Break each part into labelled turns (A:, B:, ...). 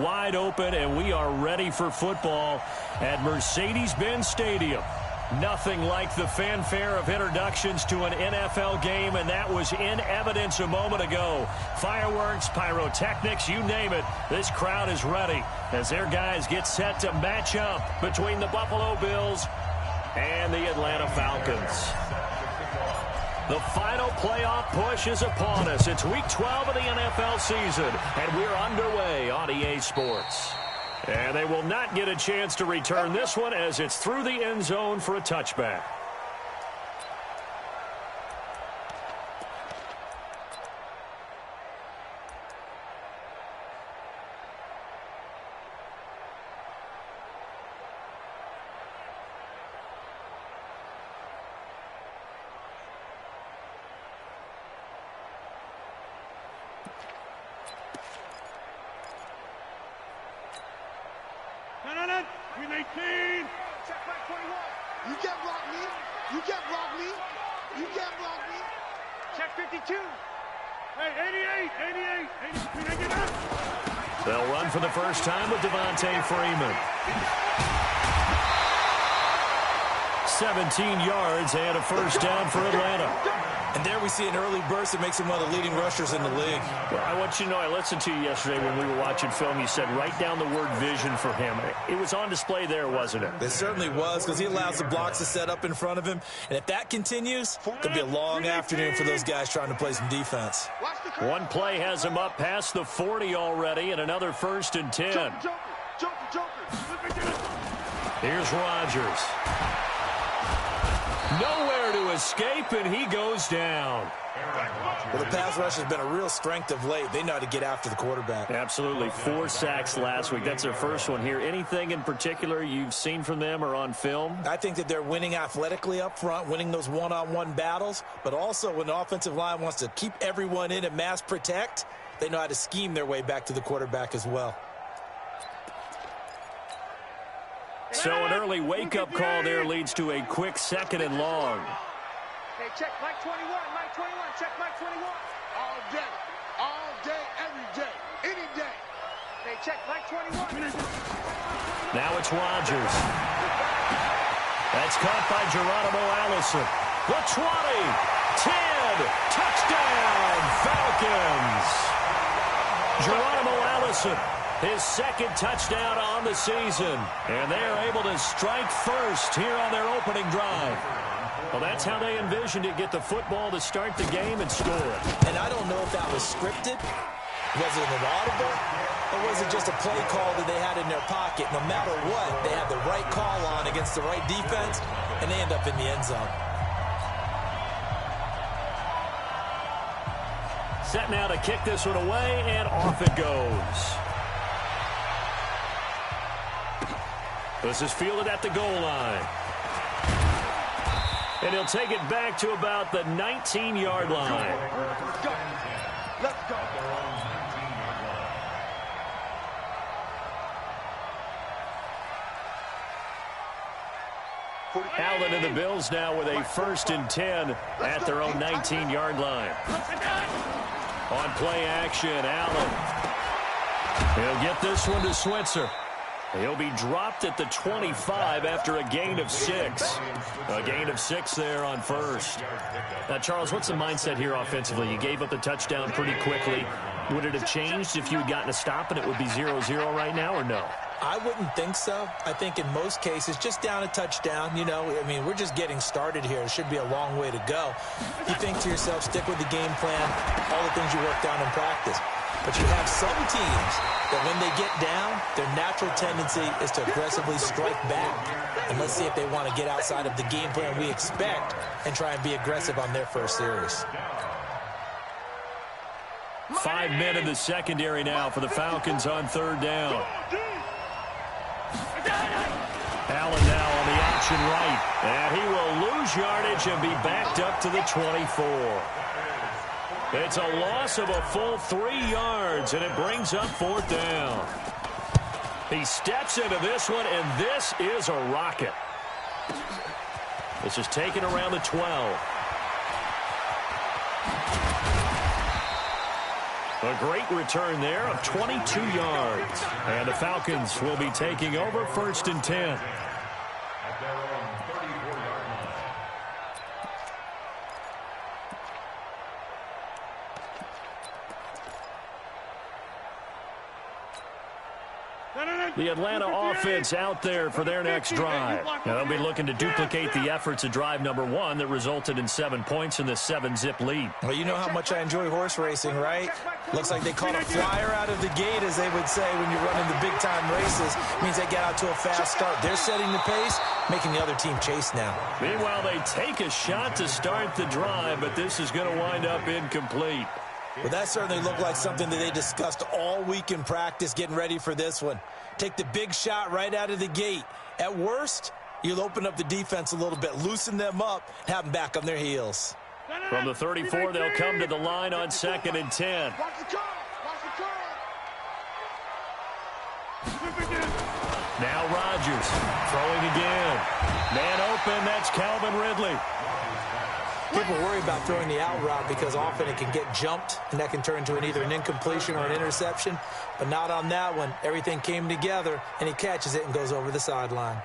A: wide open, and we are ready for football at Mercedes-Benz Stadium. Nothing like the fanfare of introductions to an NFL game, and that was in evidence a moment ago. Fireworks, pyrotechnics, you name it. This crowd is ready as their guys get set to match up between the Buffalo Bills and the Atlanta Falcons. The final playoff push is upon us. It's Week 12 of the NFL season, and we're underway on EA Sports. And they will not get a chance to return this one as it's through the end zone for a touchback.
B: You can't block me. You can't block me. You can't block me. Check 52. Hey, 88.
A: They'll run for the first time with Devontae Freeman. 17 yards and a first down for Atlanta.
C: And there we see an early burst that makes him one of the leading rushers in the league.
A: Well, I want you to know, I listened to you yesterday when we were watching film. You said write down the word vision for him. It was on display there, wasn't it?
C: It certainly was, because he allows the blocks to set up in front of him. And if that continues, it could be a long afternoon for those guys trying to play some defense.
A: One play has him up past the 40 already, and another 1st and 10. Here's Rodgers. Nowhere to escape, and he goes down.
C: Well, the pass rush has been a real strength of late. They know how to get after the quarterback.
A: Absolutely. 4 sacks last week. That's their first one here. Anything in particular you've seen from them or on film?
C: I think that they're winning athletically up front, winning those one-on-one battles, but also when the offensive line wants to keep everyone in and mass protect, they know how to scheme their way back to the quarterback as well.
A: So an early wake-up call there leads to a quick 2nd and long.
B: Hey, check Mike 21, Mike 21, check Mike 21. All day, every day, any day. Hey, check Mike 21.
A: Now it's Rodgers. That's caught by Geronimo Allison. The 20, 10, touchdown, Falcons. Geronimo Allison, his 2nd touchdown on the season. And they are able to strike first here on their opening drive. Well, that's how they envisioned it, get the football to start the game and score it.
C: And I don't know if that was scripted. Was it an audible? Or was it just a play call that they had in their pocket? No matter what, they had the right call on against the right defense, and they end up in the end zone.
A: Set now to kick this one away, and off it goes. This is fielded at the goal line. And he'll take it back to about the 19-yard line.
B: Let's go.
A: Allen and the Bills now with a 1st and 10 at their own 19-yard line. On play action, Allen. He'll get this one to Switzer. He'll be dropped at the 25 after a gain of 6. A gain of 6 there on 1st. Now, Charles, what's the mindset here offensively? You gave up the touchdown pretty quickly. Would it have changed if you had gotten a stop and it would be 0-0 right now, or no?
C: I wouldn't think so. I think in most cases, just down a touchdown, you know, I mean, we're just getting started here. It should be a long way to go. You think to yourself, stick with the game plan, all the things you worked on in practice. But you have some teams that when they get down, their natural tendency is to aggressively strike back. And let's see if they want to get outside of the game plan we expect and try and be aggressive on their first series.
A: 5 men in the secondary now for the Falcons on 3rd down. Allen now on the option right. And he will lose yardage and be backed up to the 24. It's a loss of a full 3 yards, and it brings up 4th down. He steps into this one, and this is a rocket. This is taken around the 12. A great return there of 22 yards. And the Falcons will be taking over 1st and 10. The Atlanta offense out there for their next drive. Now they'll be looking to duplicate the efforts of drive number 1 that resulted in 7 points in the 7-zip lead.
C: Well, you know how much I enjoy horse racing, right? Looks like they caught a flyer out of the gate, as they would say when you're running the big-time races. Means they get out to a fast start. They're setting the pace, making the other team chase now.
A: Meanwhile, they take a shot to start the drive, but this is going to wind up incomplete.
C: Well, that certainly looked like something that they discussed all week in practice, getting ready for this one. Take the big shot right out of the gate. At worst, you'll open up the defense a little bit, loosen them up, have them back on their heels.
A: From the 34, they'll come to the line on 2nd and 10.
B: Watch the curl. Watch the curl.
A: Now Rodgers throwing again. Man open, that's Calvin Ridley.
C: People worry about throwing the out route because often it can get jumped, and that can turn into either an incompletion or an interception. But not on that one. Everything came together, and he catches it and goes over the sideline.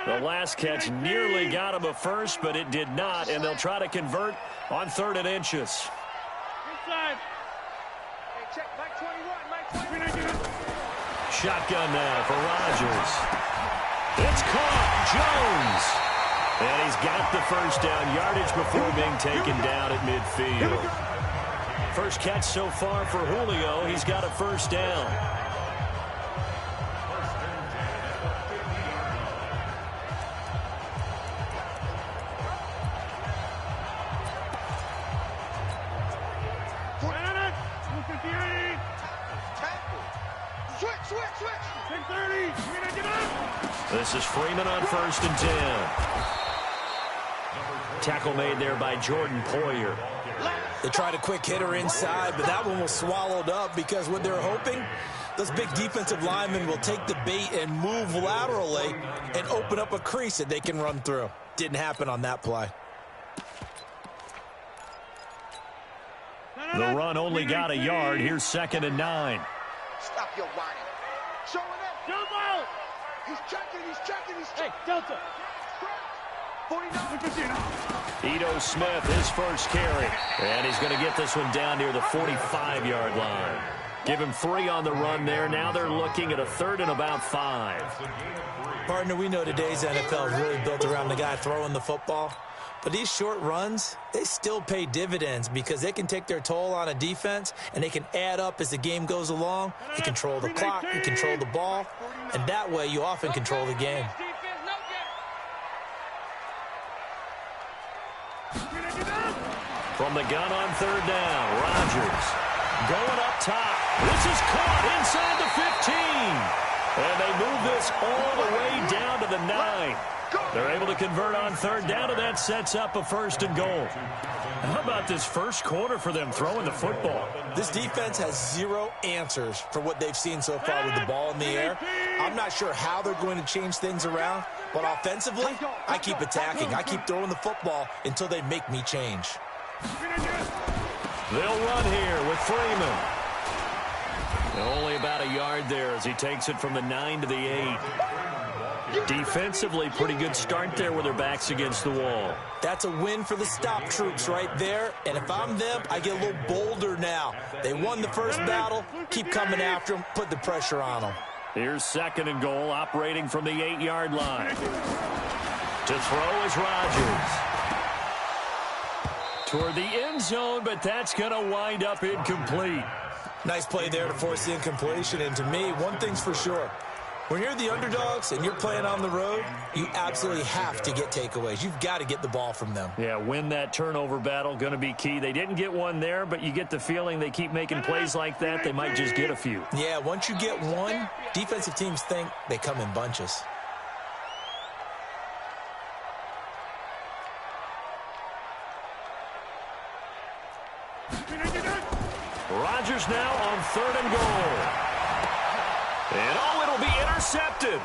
A: The last catch nearly got him a first, but it did not, and they'll try to convert on 3rd and inches.
B: Inside. Hey, check. Mike 21.
A: Shotgun now for Rodgers. It's caught. Jones. And he's got the first down, yardage before being taken down at midfield. First catch so far for Julio. He's got a first down. This is Freeman on 1st and 10. Tackle made there by Jordan Poyer.
C: They tried a quick hitter inside, but that one was swallowed up because what they're hoping, those big defensive linemen will take the bait and move laterally and open up a crease that they can run through. Didn't happen on that play.
A: The run only got a yard. Here's 2nd and 9.
B: Stop your whining. Showing up. Jump out. He's checking. Hey, Delta. 49.
A: Ito Smith, his first carry. And he's going to get this one down near the 45-yard line. Give him 3 on the run there. Now they're looking at a 3rd and about 5.
C: Partner, we know today's NFL is really built around the guy throwing the football. But these short runs, they still pay dividends because they can take their toll on a defense, and they can add up as the game goes along. You control the clock, you control the ball, and that way you often control the game.
A: From the gun on 3rd down, Rodgers going up top. This is caught inside the 15. And they move this all the way down to the 9. They're able to convert on 3rd down, and that sets up a 1st and goal. How about this first quarter for them throwing the football?
C: This defense has 0 answers for what they've seen so far with the ball in the air. I'm not sure how they're going to change things around, but offensively, I keep attacking. I keep throwing the football until they make me change.
A: They'll run here with Freeman. Only about a yard there as he takes it from the 9 to the 8. Defensively, pretty good start there with their backs against the wall.
C: That's a win for the stop troops right there. And if I'm them, I get a little bolder now. They won the first battle. Keep coming after them. Put the pressure on them.
A: Here's 2nd and goal, operating from the 8-yard line. To throw is Rodgers. Toward the end zone, but that's going to wind up incomplete.
C: Nice play there to force the incompletion. And to me, one thing's for sure. When you're the underdogs and you're playing on the road, you absolutely have to get takeaways. You've got to get the ball from them.
A: Yeah, win that turnover battle, going to be key. They didn't get one there, but you get the feeling they keep making plays like that, they might just get a few.
C: Yeah, once you get one, defensive teams think they come in bunches.
A: Rodgers now on 3rd and goal. And, it'll be intercepted.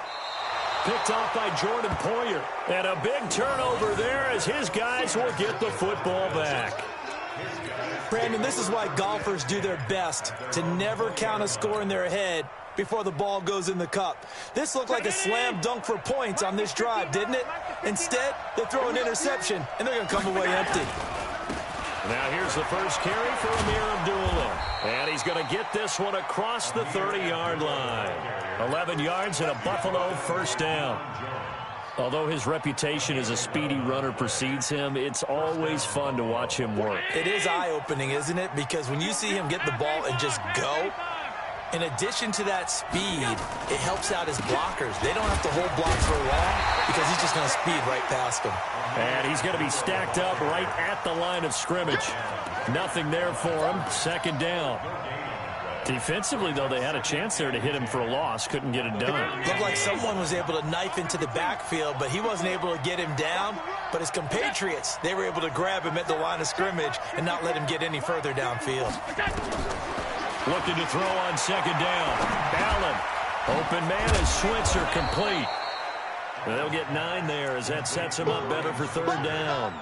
A: picked off by Jordan Poyer. And a big turnover there as his guys will get the football back.
C: Brandon, this is why golfers do their best to never count a score in their head before the ball goes in the cup. This looked like a slam dunk for points on this drive, didn't it? Instead, they throw an interception, and they're going to come away empty.
A: Now here's the first carry for Amir Abdullah. And he's going to get this one across the 30-yard line. 11 yards and a Buffalo first down. Although his reputation as a speedy runner precedes him, it's always fun to watch him work.
C: It is eye-opening, isn't it? Because when you see him get the ball and just go, in addition to that speed, it helps out his blockers. They don't have to hold blocks for long because he's just going to speed right past them.
A: And he's going to be stacked up right at the line of scrimmage. Nothing there for him. Second down. Defensively, though, they had a chance there to hit him for a loss. Couldn't get it done.
C: Looked like someone was able to knife into the backfield, but he wasn't able to get him down. But his compatriots, they were able to grab him at the line of scrimmage and not let him get any further downfield.
A: Looking to throw on second down. Allen. Open man is Switzer complete. They'll get 9 there as that sets him up better for third down.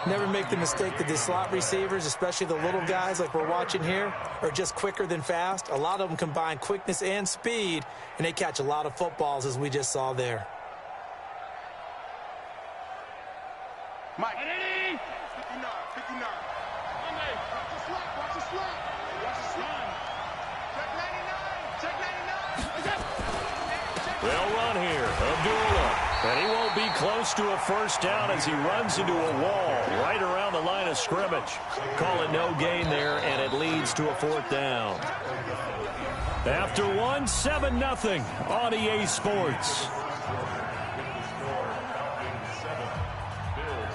C: Never make the mistake that the slot receivers, especially the little guys like we're watching here, are just quicker than fast. A lot of them combine quickness and speed, and they catch a lot of footballs, as we just saw there.
B: Mike. 59, 59. Watch the slot, watch the slot. Watch the slot. Check 99, check 99.
A: They'll run here. Abdullah. And he won't be close to a first down as he runs into a wall right around the line of scrimmage. Call it no gain there, and it leads to a fourth down. After one, 7-0 on EA Sports.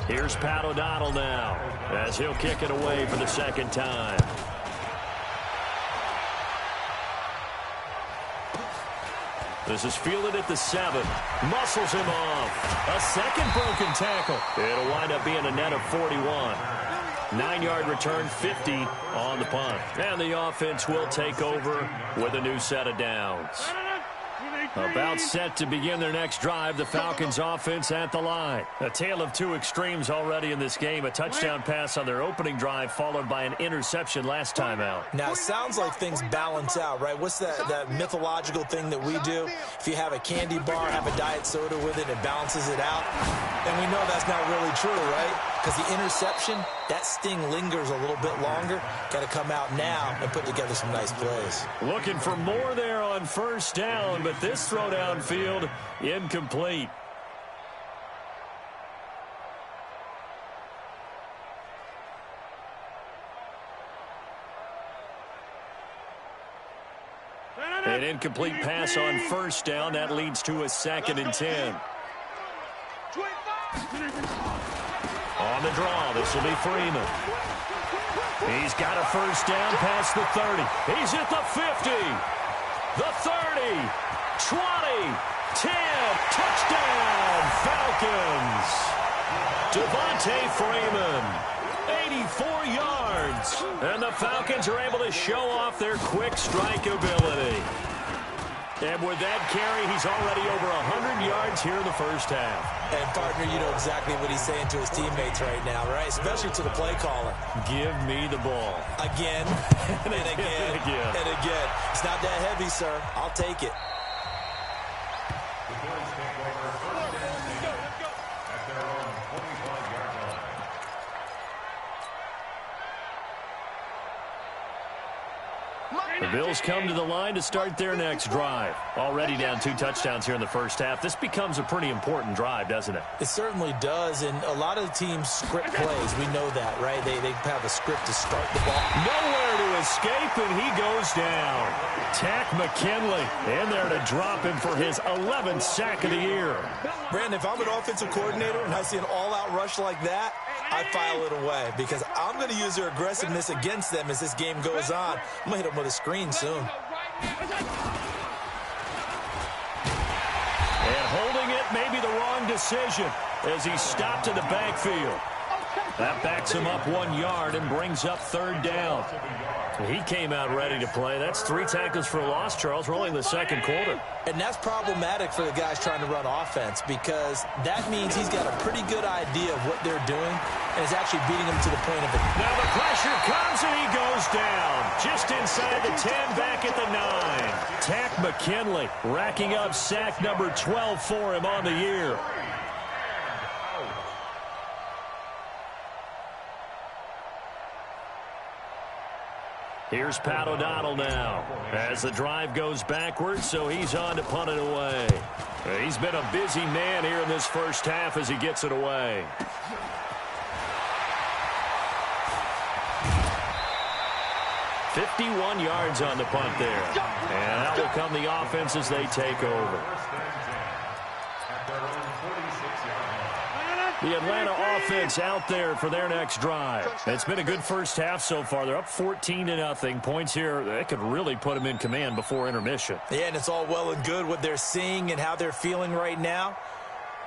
A: Here's Pat O'Donnell now as he'll kick it away for the second time. This is fielded at the 7. Muscles him off. A second broken tackle. It'll wind up being a net of 41. 9-yard return, 50 on the punt. And the offense will take over with a new set of downs. About set to begin their next drive, the Falcons offense at the line. A tale of two extremes already in this game. A touchdown pass on their opening drive followed by an interception last time out.
C: Now, it sounds like things balance out, right? What's that mythological thing that we do? If you have a candy bar, have a diet soda with it, it balances it out. And we know that's not really true, right? Because the interception, that sting lingers a little bit longer. Got to come out now and put together some nice plays.
A: Looking for more there on first down, but this throw downfield incomplete. An incomplete pass on first down. That leads to a 2nd and 10. On the draw, this will be Freeman. He's got a first down past the 30. He's at the 50. The 30. 20. 10. Touchdown, Falcons. Devontae Freeman. 84 yards. And the Falcons are able to show off their quick strike ability. And with that carry, he's already over 100 yards here in the first half.
C: And, partner, you know exactly what he's saying to his teammates right now, right? Especially to the play caller.
A: Give me the ball.
C: Again, and again, and again. It's not that heavy, sir. I'll take it.
A: The Bills come to the line to start their next drive. Already down 2 touchdowns here in the first half. This becomes a pretty important drive, doesn't it?
C: It certainly does, and a lot of the teams script plays. We know that, right? They have a script to start the ball.
A: Nowhere to escape, and he goes down. Tack McKinley in there to drop him for his 11th sack of the year.
C: Brandon, if I'm an offensive coordinator and I see an all-out rush like that, I file it away because I'm going to use their aggressiveness against them as this game goes on. I'm going to hit them with a screen soon.
A: And holding it may be the wrong decision as he stopped in the backfield. That backs him up 1 yard and brings up 3rd down. He came out ready to play. That's 3 tackles for a loss, Charles. We're only in the 2nd quarter.
C: And that's problematic for the guys trying to run offense because that means he's got a pretty good idea of what they're doing and is actually beating them to the point of it.
A: Now the pressure comes and he goes down. Just inside the 10, back at the 9. Tack McKinley racking up sack number 12 for him on the year. Here's Pat O'Donnell now as the drive goes backwards, so he's on to punt it away. He's been a busy man here in this first half as he gets it away. $51 yards on the punt there. And that will come the offense as they take over. The Atlanta offense out there for their next drive. It's been a good first half so far. They're up 14-0. Points here, they could really put them in command before intermission.
C: Yeah, and it's all well and good what they're seeing and how they're feeling right now.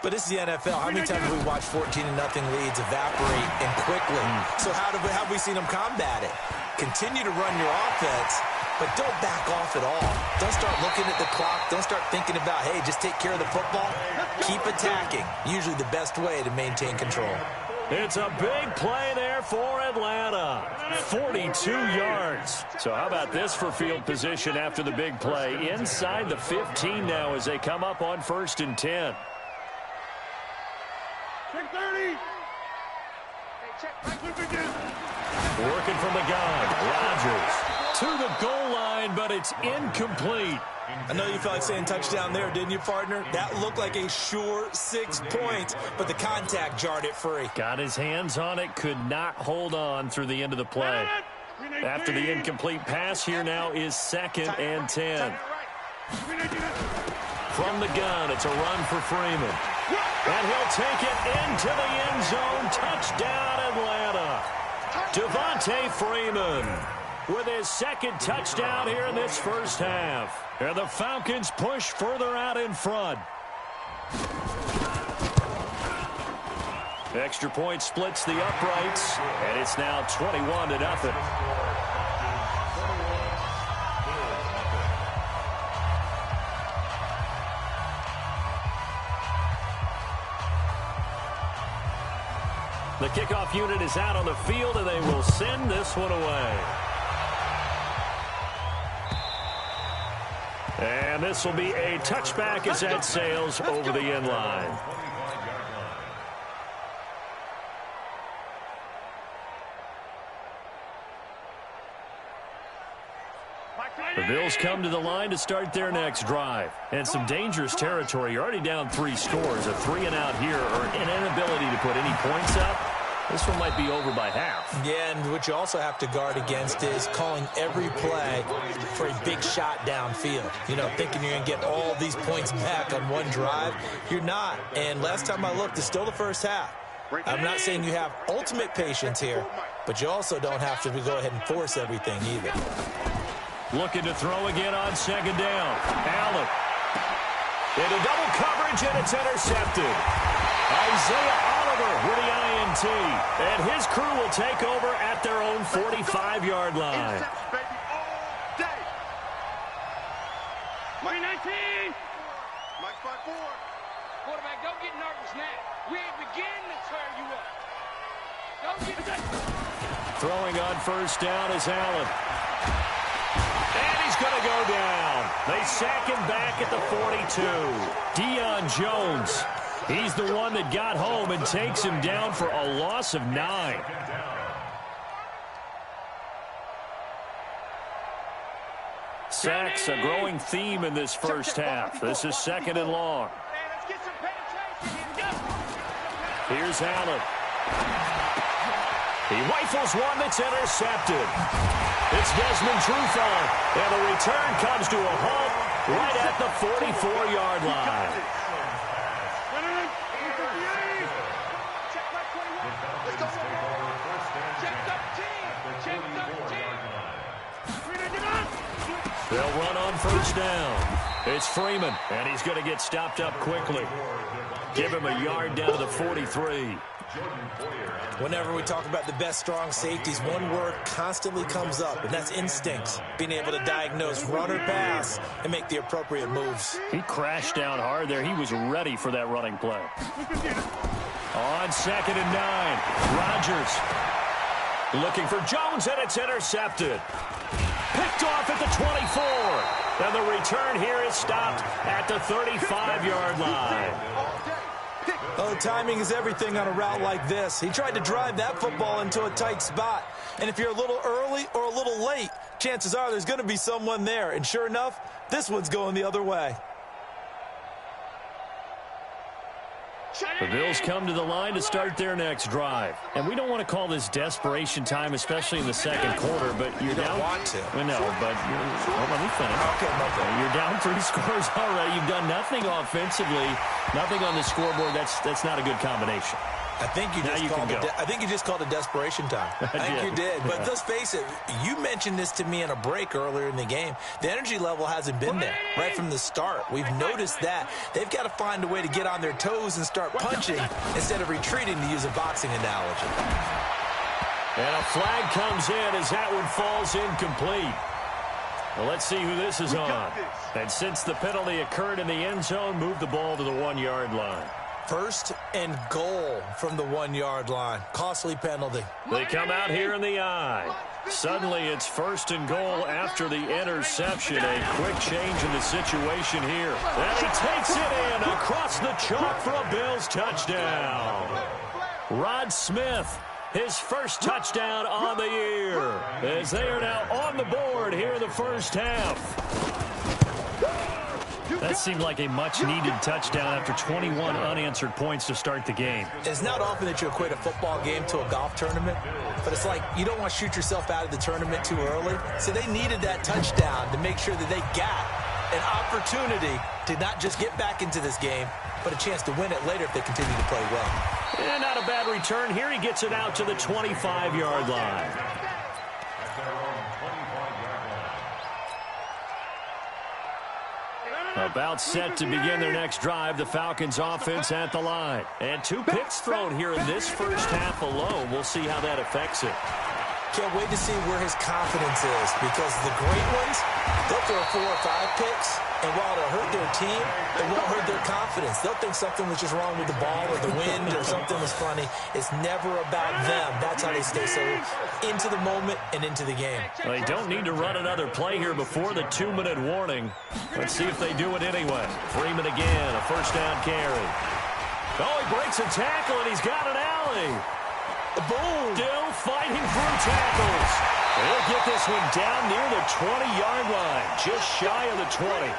C: But this is the NFL. How many times have we watched 14-0 leads evaporate and quickly? So how have we seen them combat it? Continue to run your offense, but don't back off at all. Don't start looking at the clock. Don't start thinking about, hey, just take care of the football. Keep attacking. Usually the best way to maintain control.
A: It's a big play there for Atlanta. 42 yards. So how about this for field position after the big play? Inside the 15 now as they come up on 1st and 10.
B: Check 30.
A: Working from the gun. Rodgers to the goal line, but it's incomplete.
C: I know you felt like saying touchdown there, didn't you, partner? That looked like a sure 6 points, but the contact jarred it free.
A: Got his hands on it, could not hold on through the end of the play. After the incomplete pass, here now is 2nd and 10. From the gun, it's a run for Freeman. And he'll take it into the end zone. Touchdown, Atlanta. Devontae Freeman with his 2nd touchdown here in this first half. And the Falcons push further out in front. Extra point splits the uprights, and it's now 21-0. The kickoff unit is out on the field, and they will send this one away. And this will be a touchback as that sails over the end line. The Bills come to the line to start their next drive. And some dangerous territory. You're already down 3 scores. A 3-and-out here or an inability to put any points up. This one might be over by half. Yeah, and what you also have to guard against is calling every play for a big shot downfield. You know, thinking you're going to get all these points back on one drive. You're not. And last time I looked, it's still the first half. I'm not saying you have ultimate patience here, but you also don't have to go ahead and force everything either. Looking to throw again on 2nd down. Allen. Into double coverage, and it's intercepted. Isaiah Oliver with the INT. And his crew will take over at their own 45-yard line.
B: Money 19. Mike 5-4. Quarterback, don't get nervous now. We ain't beginning to tear you up. Don't get that.
A: Throwing on 1st down is Allen. And he's going to go down. They sack him back at the 42. Deion Jones. He's the one that got home and takes him down for a loss of 9. Sacks, a growing theme in this first half. This is 2nd and long. Here's Allen. He rifles one that's intercepted. It's Desmond Trufant, and the return comes to a halt right at the 44-yard line. They'll run on 1st down. It's Freeman, and he's going to get stopped up quickly. Give him a yard down to the 43.
C: Whenever we talk about the best strong safeties, one word constantly comes up, and that's instincts. Being able to diagnose run or pass and make the appropriate moves.
A: He crashed down hard there. He was ready for that running play. On 2nd and 9, Rodgers looking for Jones, and it's intercepted. Picked off at the 24. And the return here is stopped at the 35-yard line.
C: Well, the timing is everything on a route like this. He tried to drive that football into a tight spot. And if you're a little early or a little late, chances are there's going to be someone there. And sure enough, this one's going the other way.
A: The Bills come to the line to start their next drive. And we don't want to call this desperation time, especially in the second quarter, but you're down.
C: You don't want to.
A: Well, no, but let me finish.
C: Okay.
A: You're down 3 scores already. You've done nothing offensively, nothing on the scoreboard. That's not a good combination.
C: I think you just called it desperation time. I think you did. But let's face it, you mentioned this to me in a break earlier in the game. The energy level hasn't been there right from the start. We've noticed that. They've got to find a way to get on their toes and start punching instead of retreating, to use a boxing analogy.
A: And a flag comes in as that one falls incomplete. Well, let's see who this is on. And since the penalty occurred in the end zone, move the ball to the 1-yard line.
C: 1st and goal from the 1-yard line. Costly penalty.
A: They come out here in the eye. Suddenly it's 1st and goal after the interception. A quick change in the situation here. And he takes it in across the chalk for a Bills touchdown. Rod Smith, his first touchdown on the year, as they are now on the board here in the first half. That seemed like a much-needed touchdown after 21 unanswered points to start the game.
C: It's not often that you equate a football game to a golf tournament, but it's like you don't want to shoot yourself out of the tournament too early. So they needed that touchdown to make sure that they got an opportunity to not just get back into this game, but a chance to win it later if they continue to play well.
A: And not a bad return here. He gets it out to the 25-yard line. About set to begin their next drive, the Falcons offense at the line. And 2 picks thrown here in this first half alone. We'll see how that affects it.
C: Can't wait to see where his confidence is, because the great ones, they'll throw 4 or 5 picks, and while it'll hurt their team, it won't hurt their confidence. They'll think something was just wrong with the ball or the wind or something was funny. It's never about them. That's how they stay so into the moment and into the game.
A: Well, they don't need to run another play here before the 2-minute warning. Let's see if they do it anyway. Freeman again, a first down carry. Oh, he breaks a tackle, and he's got an alley. Boom! Still fighting through tackles. They'll get this one down near the 20-yard line, just shy of the 20.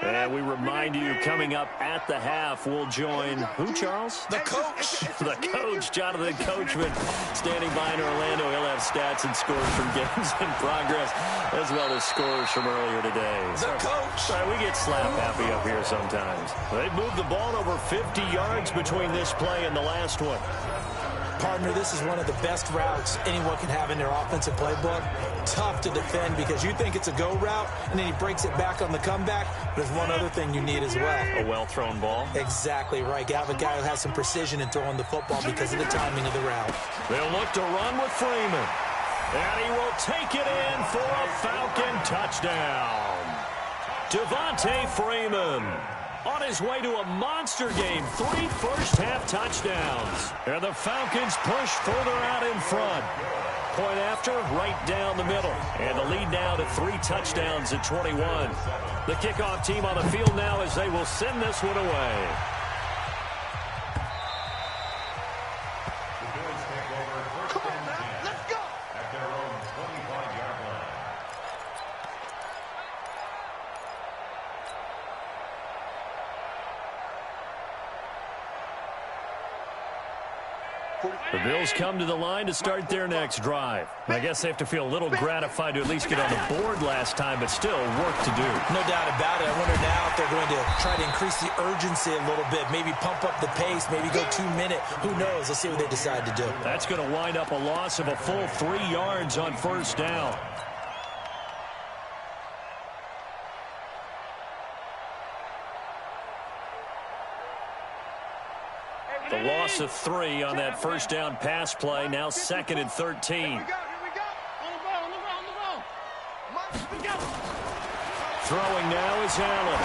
A: And we remind you, coming up at the half, we'll join who, Charles?
C: The coach.
A: The coach, Jonathan Coachman, standing by in Orlando. He'll have stats and scores from games in progress, as well as scores from earlier today.
C: The coach.
A: Sorry, we get slap happy up here sometimes. They've moved the ball over 50 yards between this play and the last one.
C: Partner, this is one of the best routes anyone can have in their offensive playbook. Tough to defend because you think it's a go route, and then he breaks it back on the comeback. There's one other thing you need as well.
A: A well-thrown ball.
C: Exactly right. You have a guy who has some precision in throwing the football because of the timing of the route.
A: They'll look to run with Freeman. And he will take it in for a Falcon touchdown. Devontae Freeman on his way to a monster game. 3 first-half touchdowns. And the Falcons push further out in front. Point after, right down the middle. And the lead now to 3 touchdowns at 21. The kickoff team on the field now as they will send this one away. The Bills come to the line to start their next drive. I guess they have to feel a little gratified to at least get on the board last time, but still work to do.
C: No doubt about it. I wonder now if they're going to try to increase the urgency a little bit, maybe pump up the pace, maybe go 2-minute. Who knows? Let's see what they decide to do.
A: That's going to wind up a loss of a full 3 yards on first down. The loss of 3 on that first down pass play. Now 2nd and 13. Throwing now is Allen.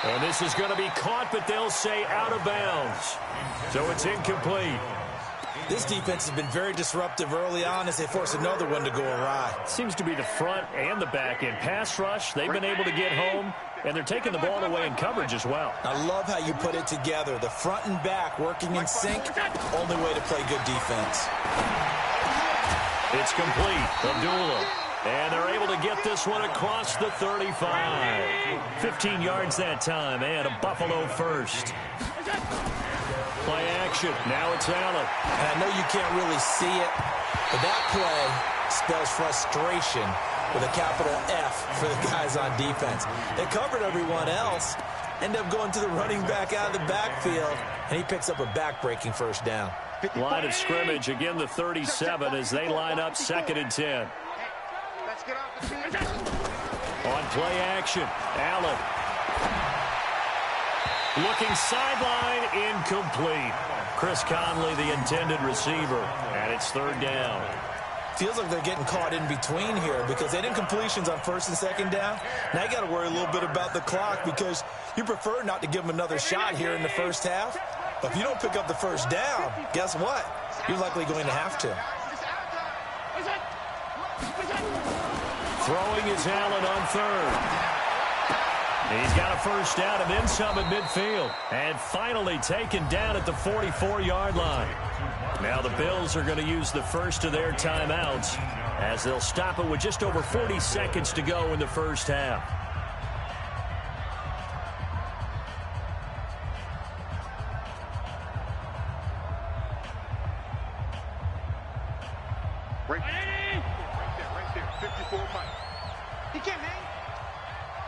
A: And this is going to be caught, but they'll say out of bounds. So it's incomplete.
C: This defense has been very disruptive early on as they force another one to go awry.
A: Seems to be the front and the back end. Pass rush, they've been able to get home, and they're taking the ball away in coverage as well.
C: I love how you put it together. The front and back working in sync, only way to play good defense.
A: It's complete. Abdullah. And they're able to get this one across the 35. 15 yards that time, and a Buffalo first. Play action. Now it's Allen.
C: And I know you can't really see it, but that play spells frustration with a capital F for the guys on defense. They covered everyone else, end up going to the running back out of the backfield, and he picks up a back-breaking first down.
A: Line of scrimmage, again the 37 as they line up 2nd and 10. On play action, Allen. Looking sideline, incomplete. Chris Conley, the intended receiver, and it's 3rd down.
C: Feels like they're getting caught in between here because they did incompletions on 1st and 2nd down. Now you got to worry a little bit about the clock because you prefer not to give them another shot here in the first half. But if you don't pick up the first down, guess what? You're likely going to have to.
A: Throwing is Allen on 3rd. He's got a first down and then some at midfield. And finally taken down at the 44-yard line. Now the Bills are going to use the first of their timeouts as they'll stop it with just over 40 seconds to go in the first half.
B: Right there. 54 Mike. He can't hang.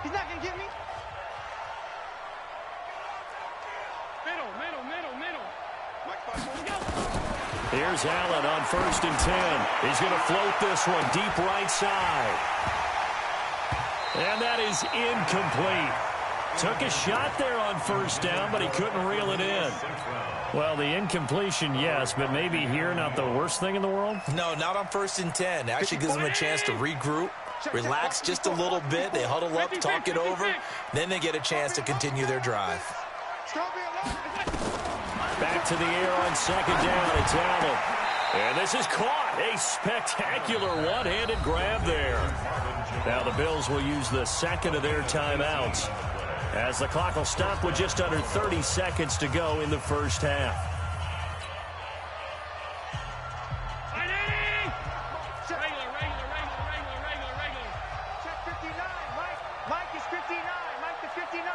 B: He's not going to get me. Middle.
A: Here's Allen on 1st and 10. He's going to float this one deep right side. And that is incomplete. Took a shot there on 1st down, but he couldn't reel it in. Well, the incompletion, yes, but maybe here not the worst thing in the world?
C: No, not on 1st and 10. It actually gives them a chance to regroup, relax just a little bit. They huddle up, talk it over. Then they get a chance to continue their drive.
A: Back to the air on 2nd down. It's Allen. And this is caught. A spectacular one-handed grab there. Now the Bills will use the 2nd of their timeouts as the clock will stop with just under 30 seconds to go in the first half.
B: Check 59. Mike is 59. Mike to 59.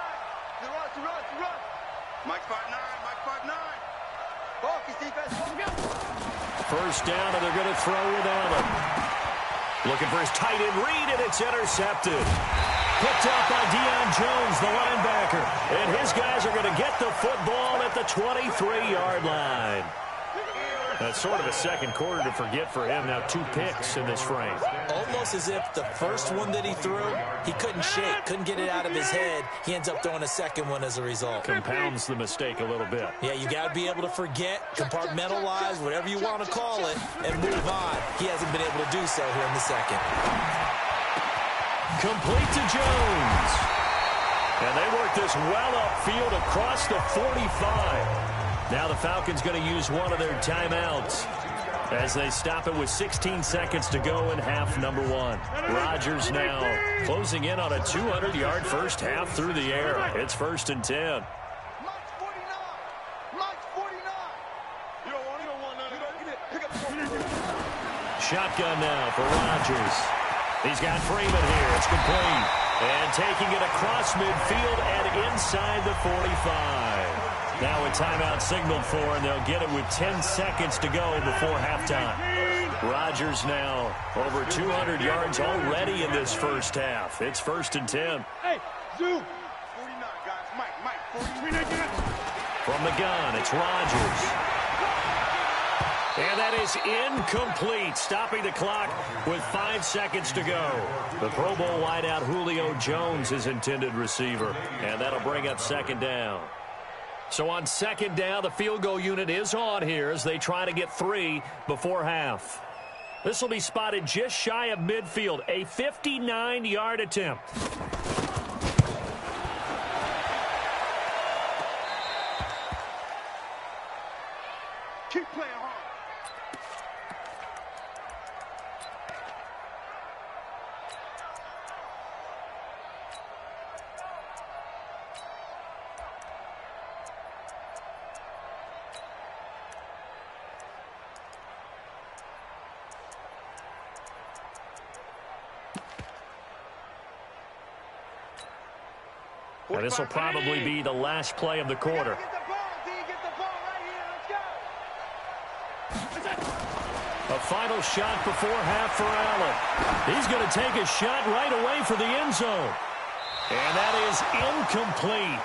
B: To run. Mike 5'9. Focus defense.
A: First down, and they're going to throw with Allen. Looking for his tight end read, and it's intercepted. Picked up by Deion Jones, the linebacker. And his guys are going to get the football at the 23-yard line. That's sort of a second quarter to forget for him. Now 2 picks in this frame.
C: Almost as if the first one that he threw, he couldn't shake, couldn't get it out of his head. He ends up throwing a second one as a result.
A: Compounds the mistake a little bit.
C: Yeah, you got to be able to forget, compartmentalize, whatever you want to call it, and move on. He hasn't been able to do so here in the second.
A: Complete to Jones. And they work this well upfield across the 45. Now the Falcons going to use one of their timeouts as they stop it with 16 seconds to go in half number 1. Rodgers now closing in on a 200-yard first half through the air. It's 1st and 10.
B: Mike's 49. You don't want none. Pick up the
A: Shotgun now for Rodgers. He's got Freeman here. It's complete. And taking it across midfield and inside the 45. Now a timeout signaled for, and they'll get it with 10 seconds to go before halftime. Rodgers now over 200 yards already in this first half. It's 1st and 10.
B: Hey, Zoo. 49, guys. Mike. 49.
A: From the gun, it's Rodgers. And that is incomplete, stopping the clock with 5 seconds to go. The Pro Bowl wideout Julio Jones is intended receiver, and that'll bring up 2nd down. So on second down, the field goal unit is on here as they try to get 3 before half. This will be spotted just shy of midfield, a 59-yard attempt.
B: Keep playing hard.
A: Well, this will probably be the last play of the quarter. A final shot before half for Allen. He's going to take a shot right away for the end zone. And that is incomplete.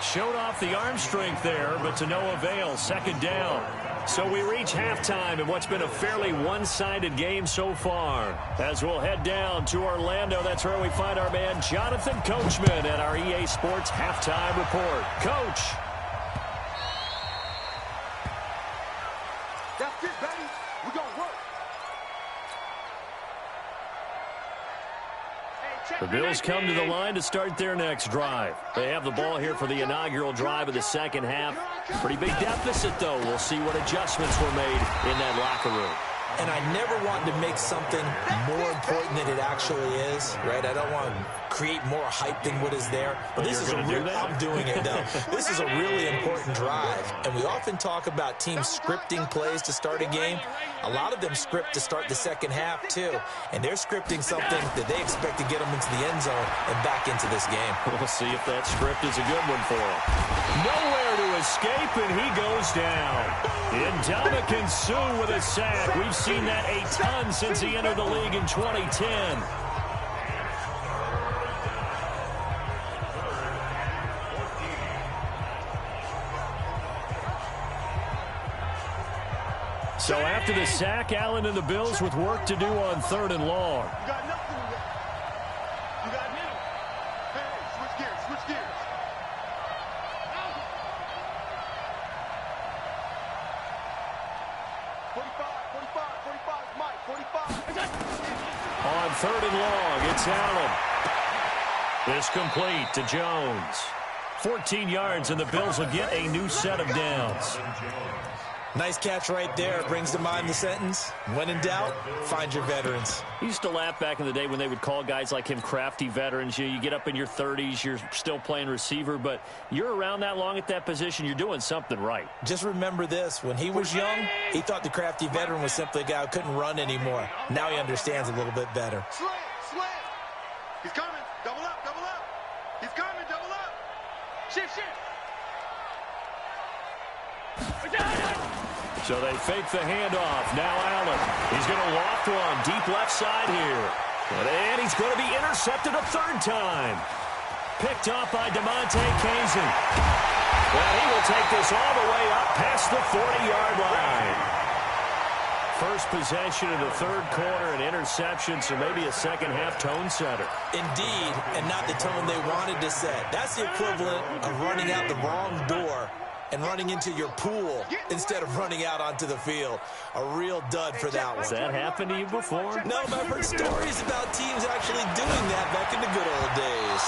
A: Showed off the arm strength there, but to no avail. Second down. So we reach halftime in what's been a fairly one-sided game so far. As we'll head down to Orlando, that's where we find our man Jonathan Coachman at our EA Sports Halftime Report. Coach.
B: That's it, baby. We're going to work.
A: The Bills come to the line to start their next drive. They have the ball here for the inaugural drive of the second half. Pretty big deficit, though. We'll see what adjustments were made in that locker room.
C: And I never want to make something more important than it actually is, right? I don't want to create more hype than what is there. But this is a real, I'm doing it, though. This is a really important drive. And we often talk about teams scripting plays to start a game. A lot of them script to start the second half, too. And they're scripting something that they expect to get them into the end zone and back into this game.
A: We'll see if that script is a good one for them. Nowhere to escape, and he goes down. Ndamukong Suh with a sack. We've seen that a ton since he entered the league in 2010. So after the sack, Allen and the Bills with work to do on 3rd and long.
B: You got nothing to get. You got me. Hey, switch gears, switch gears. 45, Mike, 45.
A: On 3rd and long, it's Allen. This complete to Jones. 14 yards, and the Bills will get a new set of downs.
C: Nice catch right there. Brings to mind the sentence, when in doubt, find your veterans.
A: I used to laugh back in the day when they would call guys like him crafty veterans. You get up in your 30s, you're still playing receiver, but you're around that long at that position, you're doing something right.
C: Just remember this. When he was young, he thought the crafty veteran was simply a guy who couldn't run anymore. Now he understands a little bit better.
B: Slam. He's coming. Double up. He's coming. Double up. Shift.
A: So they fake the handoff. Now Allen. He's going to loft one deep left side here. And he's going to be intercepted a 3rd time. Picked off by DeMonte Kazin. Well, he will take this all the way up past the 40-yard line. First possession of the 3rd quarter, an interception, so maybe a second-half tone setter.
C: Indeed, and not the tone they wanted to set. That's the equivalent of running out the wrong door and running into your pool instead of running out onto the field. A real dud for that one.
A: Has that happened to you before?
C: No, but I've heard stories about teams actually doing that back in the good old days.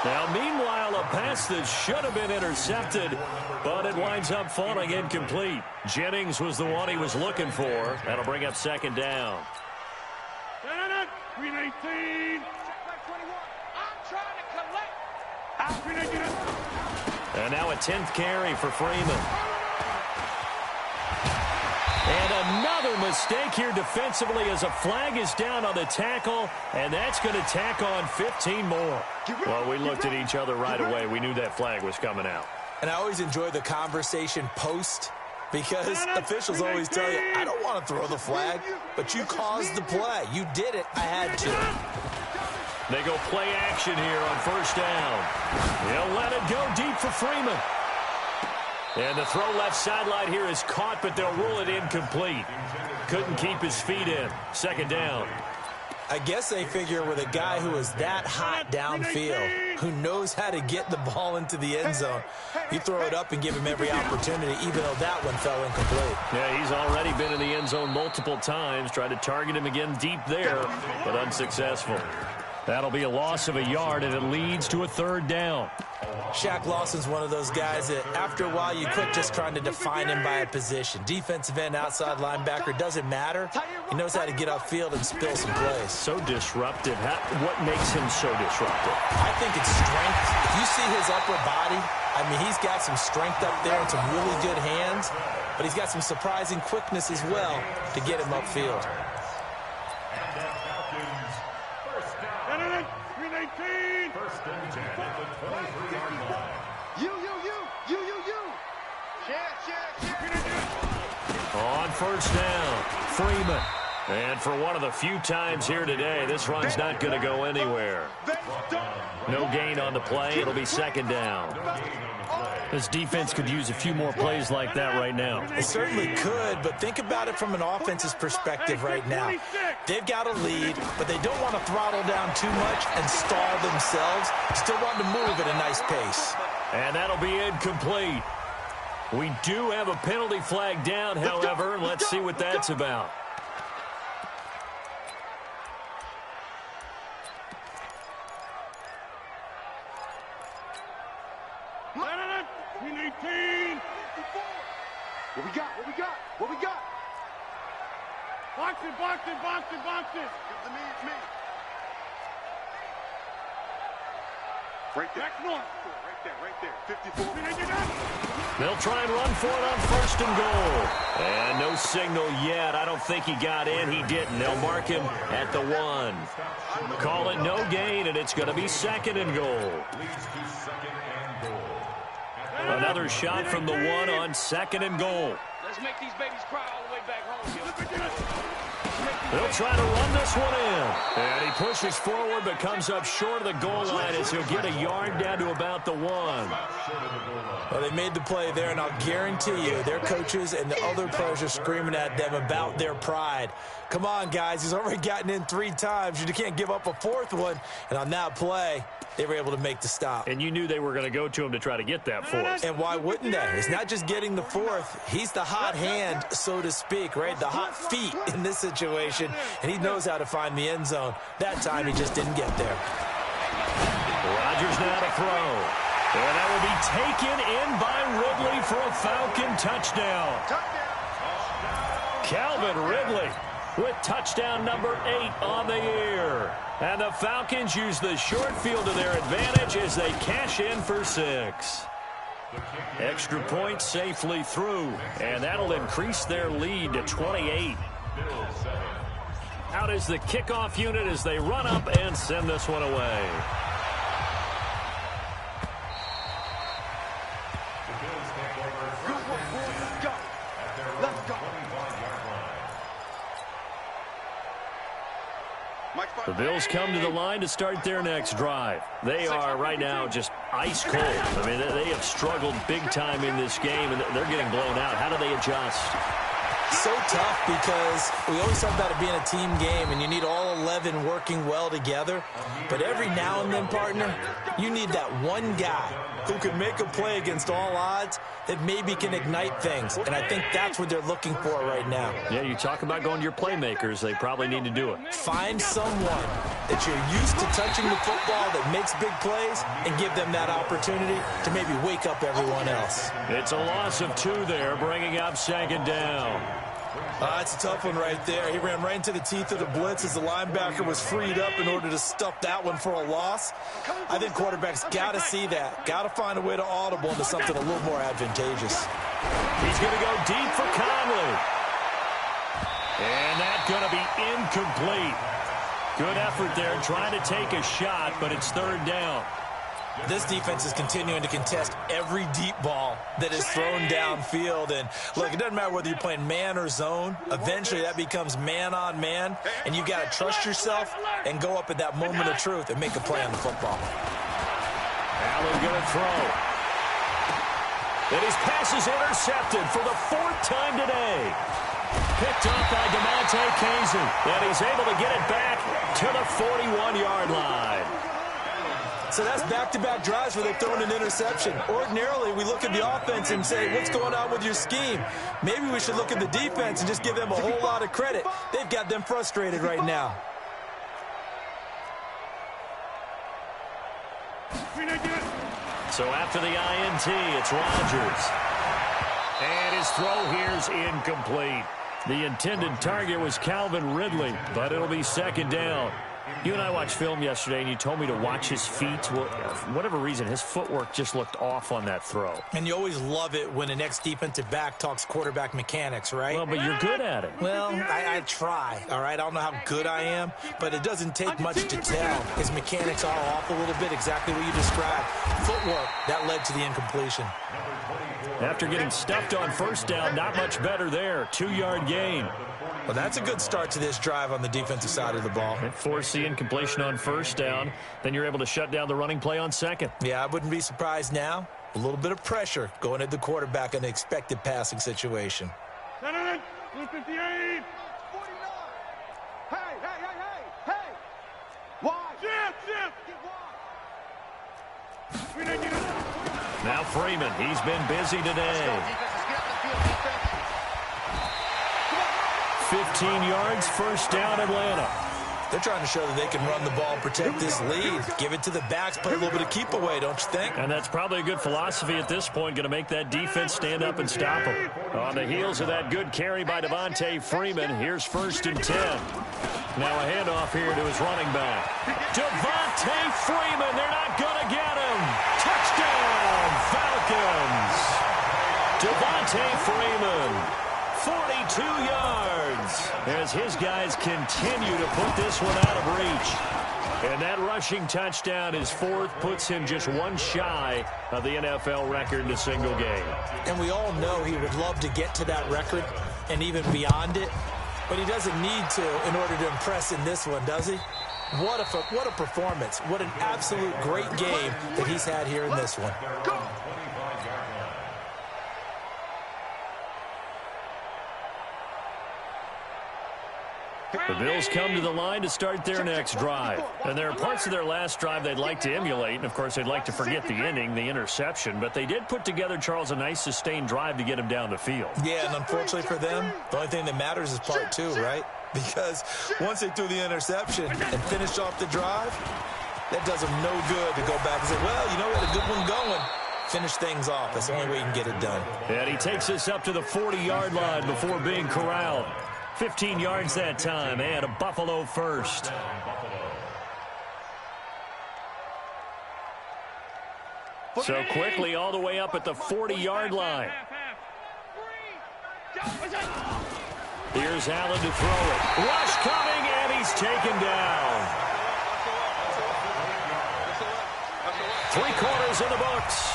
A: Now, meanwhile, a pass that should have been intercepted, but it winds up falling incomplete. Jennings was the one he was looking for. That'll bring up 2nd down.
B: 319. I'm trying to collect.
A: And now a 10th carry for Freeman. And another mistake here defensively as a flag is down on the tackle, and that's going to tack on 15 more. Well, we looked at each other right away. We knew that flag was coming out.
C: And I always enjoy the conversation post, because officials always tell you, I don't want to throw the flag, but you caused the play. You did it. I had to.
A: They go play action here on 1st down. He'll let it go deep for Freeman. And the throw left sideline here is caught, but they'll rule it incomplete. Couldn't keep his feet in. 2nd down.
C: I guess they figure with a guy who is that hot downfield, who knows how to get the ball into the end zone, you throw it up and give him every opportunity, even though that one fell incomplete.
A: Yeah, he's already been in the end zone multiple times, tried to target him again deep there, but unsuccessful. That'll be a loss of a yard, and it leads to a third down.
C: Shaq Lawson's one of those guys that after a while you quit just trying to define him by a position. Defensive end, outside linebacker, doesn't matter. He knows how to get upfield and spill some plays.
A: So disruptive. What makes him so disruptive?
C: I think it's strength. If you see his upper body, I mean, he's got some strength up there and some really good hands, but he's got some surprising quickness as well to get him upfield.
A: On first down, Freeman. And for one of the few times here today, this run's not going to go anywhere. No gain on the play. It'll be second down. This defense could use a few more plays like that right now.
C: They certainly could, but think about it from an offense's perspective right now. They've got a lead, but they don't want to throttle down too much and stall themselves. Still want to move at a nice pace.
A: And that'll be incomplete. We do have a penalty flag down, however, and let's see what that's about.
B: What we got? What we got? What we got? Box it, box it, box it, box it. It's me, it's me. Right there. Back north. Right there. 54.
A: They'll try and run for it on first and goal. And no signal yet. I don't think he got in. He didn't. They'll mark him at the 1. Call it no gain, and it's going to be second and goal. Another shot from the 1 on second and goal.
B: Let's make these babies cry all the way back home.
A: They'll try to run this one in. And he pushes forward but comes up short of the goal line as he'll get a yard down to about the 1.
C: Well, they made the play there, and I'll guarantee you their coaches and the other players are screaming at them about their pride. Come on, guys. He's already gotten in 3 times. You can't give up a 4th one. And on that play, they were able to make the stop.
A: And you knew they were going to go to him to try to get that 4th.
C: And why wouldn't they? It's not just getting the 4th. He's the hot hand, so to speak, right? The hot feet in this situation. And he knows how to find the end zone. That time, he just didn't get there.
A: Rodgers now to throw. And that will be taken in by Ridley for a Falcon touchdown. Calvin Ridley with touchdown number 8 on the year. And the Falcons use the short field to their advantage as they cash in for 6. Extra point safely through, and that'll increase their lead to 28. Out is the kickoff unit as they run up and send this one away. The Bills come to the line to start their next drive. They are right now just ice cold. I mean, they have struggled big time in this game, and they're getting blown out. How do they adjust?
C: So tough because we always talk about it being a team game, and you need all 11 working well together. But every now and then, partner, you need that one guy who can make a play against all odds that maybe can ignite things. And I think that's what they're looking for right now.
A: Yeah, you talk about going to your playmakers. They probably need to do it.
C: Find someone that you're used to touching the football that makes big plays and give them that opportunity to maybe wake up everyone else.
A: It's a loss of 2 there, bringing up second down.
C: It's a tough one right there. He ran right into the teeth of the blitz as the linebacker was freed up in order to stuff that one for a loss. I think quarterbacks got to see that. Got to find a way to audible into something a little more advantageous.
A: He's going to go deep for Conley. And that's going to be incomplete. Good effort there trying to take a shot, but it's third down.
C: This defense is continuing to contest every deep ball that is thrown downfield. And, look, it doesn't matter whether you're playing man or zone. Eventually, that becomes man-on-man, and you've got to trust yourself and go up at that moment of truth and make a play on the football.
A: Allen going to throw. And his pass is intercepted for the 4th time today. Picked up by DeMonte Casey. And he's able to get it back to the 41-yard line.
C: So that's back-to-back drives where they've thrown an interception. Ordinarily, we look at the offense and say, what's going on with your scheme? Maybe we should look at the defense and just give them a whole lot of credit. They've got them frustrated right now.
A: So after the INT, it's Rodgers. And his throw here's incomplete. The intended target was Calvin Ridley, but it'll be second down. You and I watched film yesterday, and you told me to watch his feet. Well, for whatever reason, his footwork just looked off on that throw.
C: And you always love it when an ex-defensive back talks quarterback mechanics, right?
A: Well, but you're good at it.
C: Well, I try, all right? I don't know how good I am, but it doesn't take much to tell. His mechanics are off a little bit, exactly what you described. Footwork, that led to the incompletion.
A: After getting stuffed on first down, not much better there. 2-yard gain.
C: Well, that's a good start to this drive on the defensive side of the ball.
A: It forced the incompletion on first down. Then you're able to shut down the running play on second.
C: Yeah, I wouldn't be surprised now. A little bit of pressure going at the quarterback in an expected passing situation.
B: 58. 49. Hey. Wide. Shift.
A: Now Freeman, he's been busy today. 15 yards, first down, Atlanta.
C: They're trying to show that they can run the ball, protect this lead, give it to the backs, play a little bit of keep away, don't you think?
A: And that's probably a good philosophy at this point, going to make that defense stand up and stop them. On the heels of that good carry by Devontae Freeman, here's first and 10. Now a handoff here to his running back. Devontae Freeman, they're not going to get him. Touchdown, Falcons. Devontae Freeman, 42 yards, as his guys continue to put this one out of reach. And that rushing touchdown, his fourth, puts him just one shy of the NFL record in a single game. And we all know he would love to get to that record and even beyond it, but he doesn't need to in order to impress in this one, does he? What a performance. What an absolute great game that he's had here in this one. The Bills come to the line to start their next drive. And there are parts of their last drive they'd like to emulate. And, of course, they'd like to forget the inning, the interception. But they did put together, Charles, a nice sustained drive to get him down the field. Yeah, and unfortunately for them, the only thing that matters is part two, right? Because once they threw the interception and finished off the drive, that does them no good to go back and say, well, you know, we had a good one going. Finish things off. That's the only way you can get it done. And he takes us up to the 40-yard line before being corralled. 15 yards that time, and a Buffalo first. So quickly all the way up at the 40-yard line. Here's Allen to throw it. Rush coming, and he's taken down. 3/4 in the books.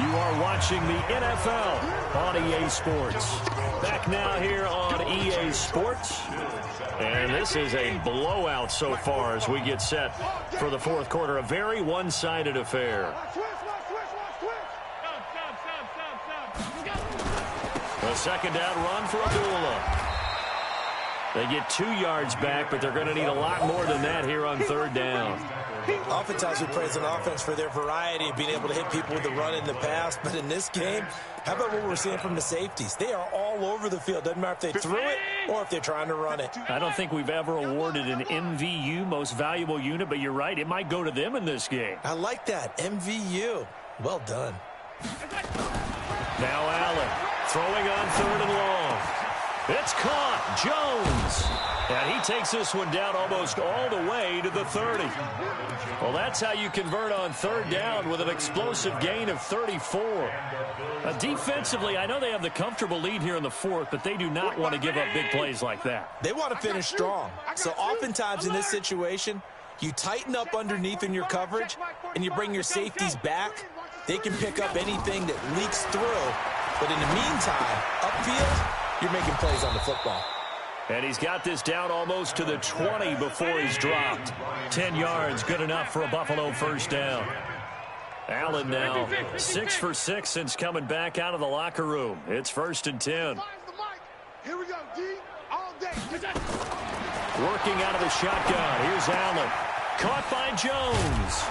A: You are watching the NFL on EA Sports. Back now here on EA Sports. And this is a blowout so far as we get set for the fourth quarter. A very one-sided affair. A second down run for Abdullah. They get 2 yards back, but they're going to need a lot more than that here on third down. Oftentimes we praise an offense for their variety of being able to hit people with the run in the pass. But in this game, how about what we're seeing from the safeties? They are all over the field. Doesn't matter if they threw it or if they're trying to run it. I don't think we've ever awarded an MVU, most valuable unit, but you're right. It might go to them in this game. I like that. MVU. Well done. Now Allen throwing on third and long. It's caught. Jones. And he takes this one down almost all the way to the 30. Well, that's how you convert on third down with an explosive gain of 34. Defensively, I know they have the comfortable lead here in the fourth, but they do not want to give up big plays like that. They want to finish strong. So oftentimes in this situation, you tighten up underneath in your coverage, and you bring your safeties back. They can pick up anything that leaks through. But in the meantime, upfield, you're making plays on the football. And he's got this down almost to the 20 before he's dropped. 10 yards, good enough for a Buffalo first down. Allen now 6 for 6 since coming back out of the locker room. It's first and 10.
B: Here we go, D. All day.
A: Working out of the shotgun. Here's Allen. Caught by Jones.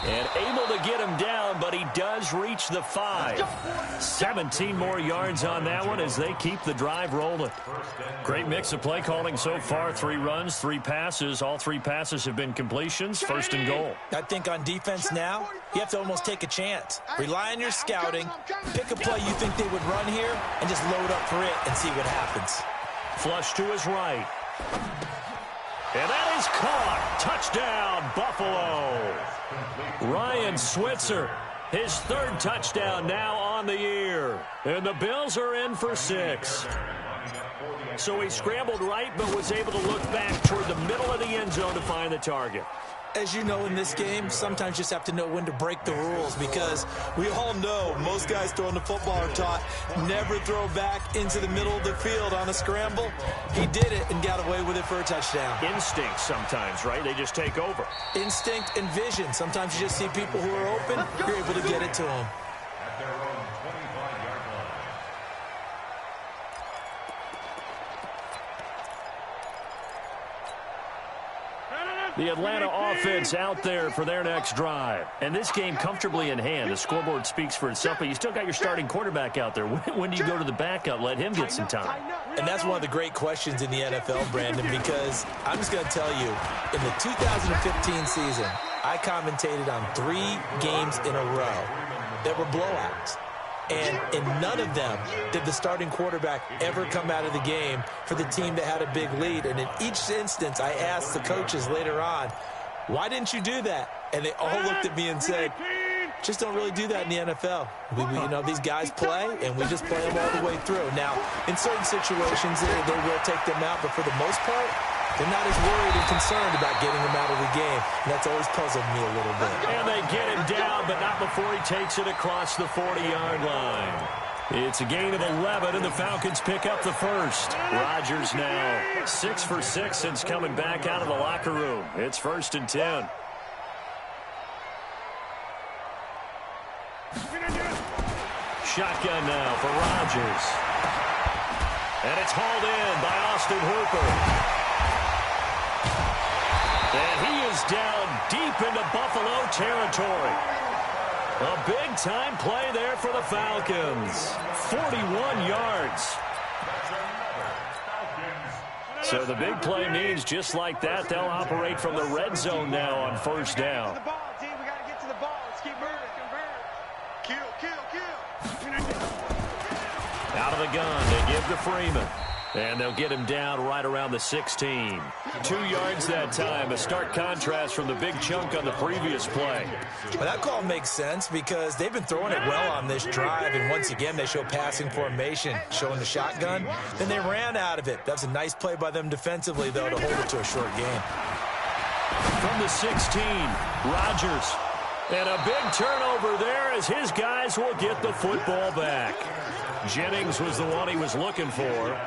A: And able to get him down, but he does reach the 5. 17 more yards on that one as they keep the drive rolling. Great mix of play calling so far. 3 runs, 3 passes. All 3 passes have been completions. First and goal.
C: I think on defense now, you have to almost take a chance. Rely on your scouting. Pick a play you think they would run here and just load up for it and see what happens.
A: Flush to his right. And that is caught. Touchdown, Buffalo. Ryan Switzer, his 3rd touchdown now on the year. And the Bills are in for 6. So he scrambled right but was able to look back toward the middle of the end zone to find the target.
C: As you know, in this game, sometimes you just have to know when to break the rules, because we all know most guys throwing the football are taught never throw back into the middle of the field on a scramble. He did it and got away with it for a touchdown.
A: Instinct sometimes, right? They just take over.
C: Instinct and vision. Sometimes you just see people who are open, you're able to get it to them.
A: The Atlanta offense out there for their next drive. And this game comfortably in hand. The scoreboard speaks for itself, but you still got your starting quarterback out there. When do you go to the backup? Let him get some time.
C: And that's one of the great questions in the NFL, Brandon, because I'm just going to tell you, in the 2015 season, I commentated on 3 games in a row that were blowouts. And in none of them did the starting quarterback ever come out of the game for the team that had a big lead. And in each instance, I asked the coaches later on, why didn't you do that? And they all looked at me and said, just don't really do that in the NFL. You know, these guys play, and we just play them all the way through. Now, in certain situations, they will take them out, but for the most part, they're not as worried and concerned about getting him out of the game. And that's always puzzled me a little bit.
A: And they get him down, but not before he takes it across the 40-yard line. It's a gain of 11, and the Falcons pick up the first. Rodgers now 6 for 6 since coming back out of the locker room. It's 1st and 10. Shotgun now for Rodgers. And it's hauled in by Austin Hooper. And he is down deep into Buffalo territory. A big-time play there for the Falcons. 41 yards. So the big play means just like that, they'll operate from the red zone now on 1st down.
B: We got to get to the ball. Let's keep moving. Kill.
A: Out of the gun, they give to Freeman. And they'll get him down right around the 16. 2 yards that time. A stark contrast from the big chunk on the previous play.
C: Well, that call makes sense because they've been throwing it well on this drive. And once again, they show passing formation, showing the shotgun. Then they ran out of it. That's a nice play by them defensively, though, to hold it to a short game.
A: From the 16, Rodgers. And a big turnover there as his guys will get the football back. Jennings was the one he was looking for.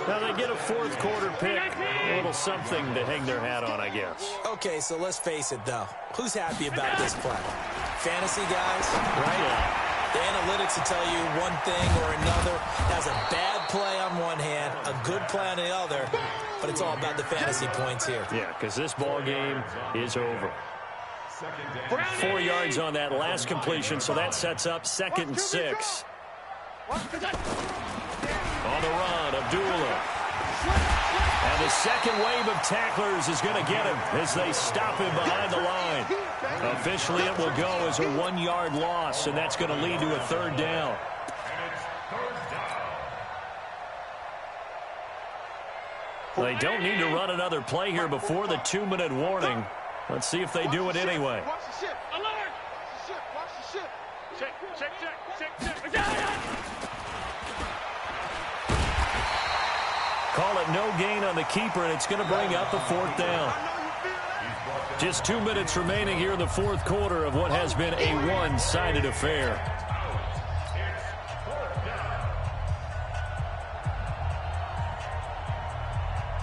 A: Now they get a 4th quarter pick. A little something to hang their hat on, I guess.
C: Okay, so let's face it, though. Who's happy about this play? Fantasy guys, right?
A: Yeah.
C: The analytics will tell you one thing or another. That's a bad play on one hand, a good play on the other, but it's all about the fantasy points here.
A: Yeah, because this ball game is over. 4 yards on that last completion, so that sets up 2nd and 6. On the run, Abdullah. And the second wave of tacklers is going to get him as they stop him behind the line. Officially, it will go as a 1-yard loss, and that's going to lead to a 3rd down. They don't need to run another play here before the 2-minute warning. Let's see if they do it anyway.
B: Watch the ship. Alert! Watch the ship. Check.
A: Call it no gain on the keeper, and it's going to bring up the 4th down. Just 2 minutes remaining here in the 4th quarter of what has been a one-sided affair.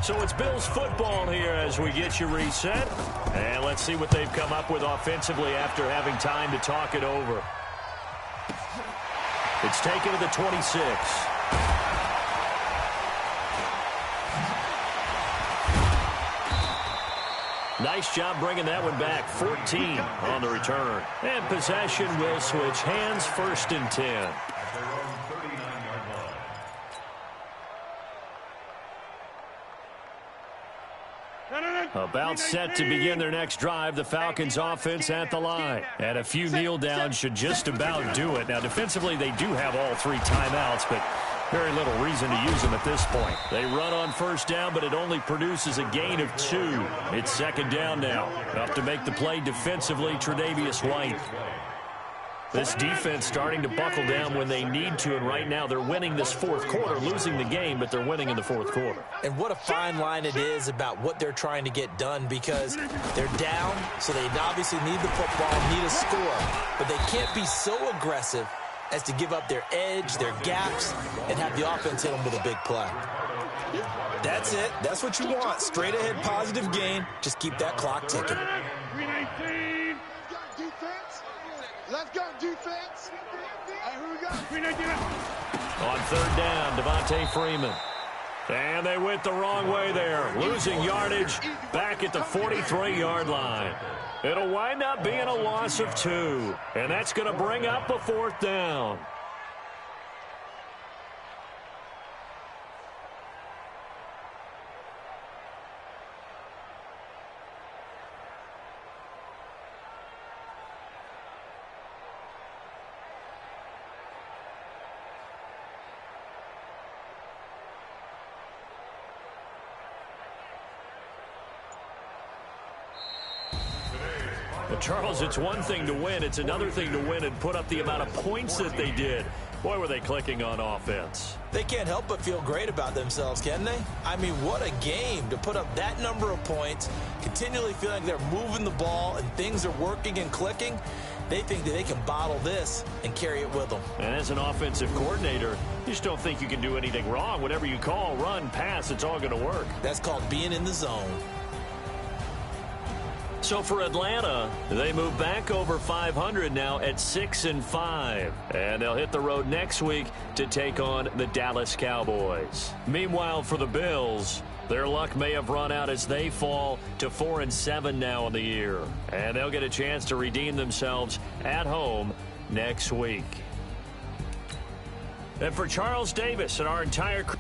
A: So it's Bills football here as we get you reset. And let's see what they've come up with offensively after having time to talk it over. It's taken to the 26. Nice job bringing that one back. 14 on the return. And possession will switch hands, 1st and 10. About set to begin their next drive, the Falcons offense at the line. And a few kneel downs should just about do it. Now, defensively, they do have all 3 timeouts, but very little reason to use them at this point. They run on 1st down, but it only produces a gain of 2. It's 2nd down now. Up to make the play defensively, Tre'Davious White. This defense starting to buckle down when they need to, and right now they're winning this 4th quarter, losing the game, but they're winning in the 4th quarter.
C: And what a fine line it is about what they're trying to get done, because they're down, so they obviously need the football, need a score, but they can't be so aggressive as to give up their edge, their gaps, and have the offense hit them with a big play. That's it. That's what you want. Straight ahead positive gain. Just keep that clock ticking.
B: 319. Let's go, defense. Here we go. 319.
A: On 3rd down, Devontae Freeman. And they went the wrong way there. Losing yardage back at the 43-yard line. It'll wind up being a loss of 2. And that's going to bring up a 4th down. Well, Charles, it's one thing to win. It's another thing to win and put up the amount of points that they did. Boy, were they clicking on offense.
C: They can't help but feel great about themselves, can they? I mean, what a game to put up that number of points, continually feeling like they're moving the ball and things are working and clicking. They think that they can bottle this and carry it with them.
A: And as an offensive coordinator, you just don't think you can do anything wrong. Whatever you call, run, pass, it's all going to work.
C: That's called being in the zone.
A: So for Atlanta, they move back over 500 now at 6-5. And they'll hit the road next week to take on the Dallas Cowboys. Meanwhile, for the Bills, their luck may have run out as they fall to 4-7 now in the year. And they'll get a chance to redeem themselves at home next week. And for Charles Davis and our entire crew,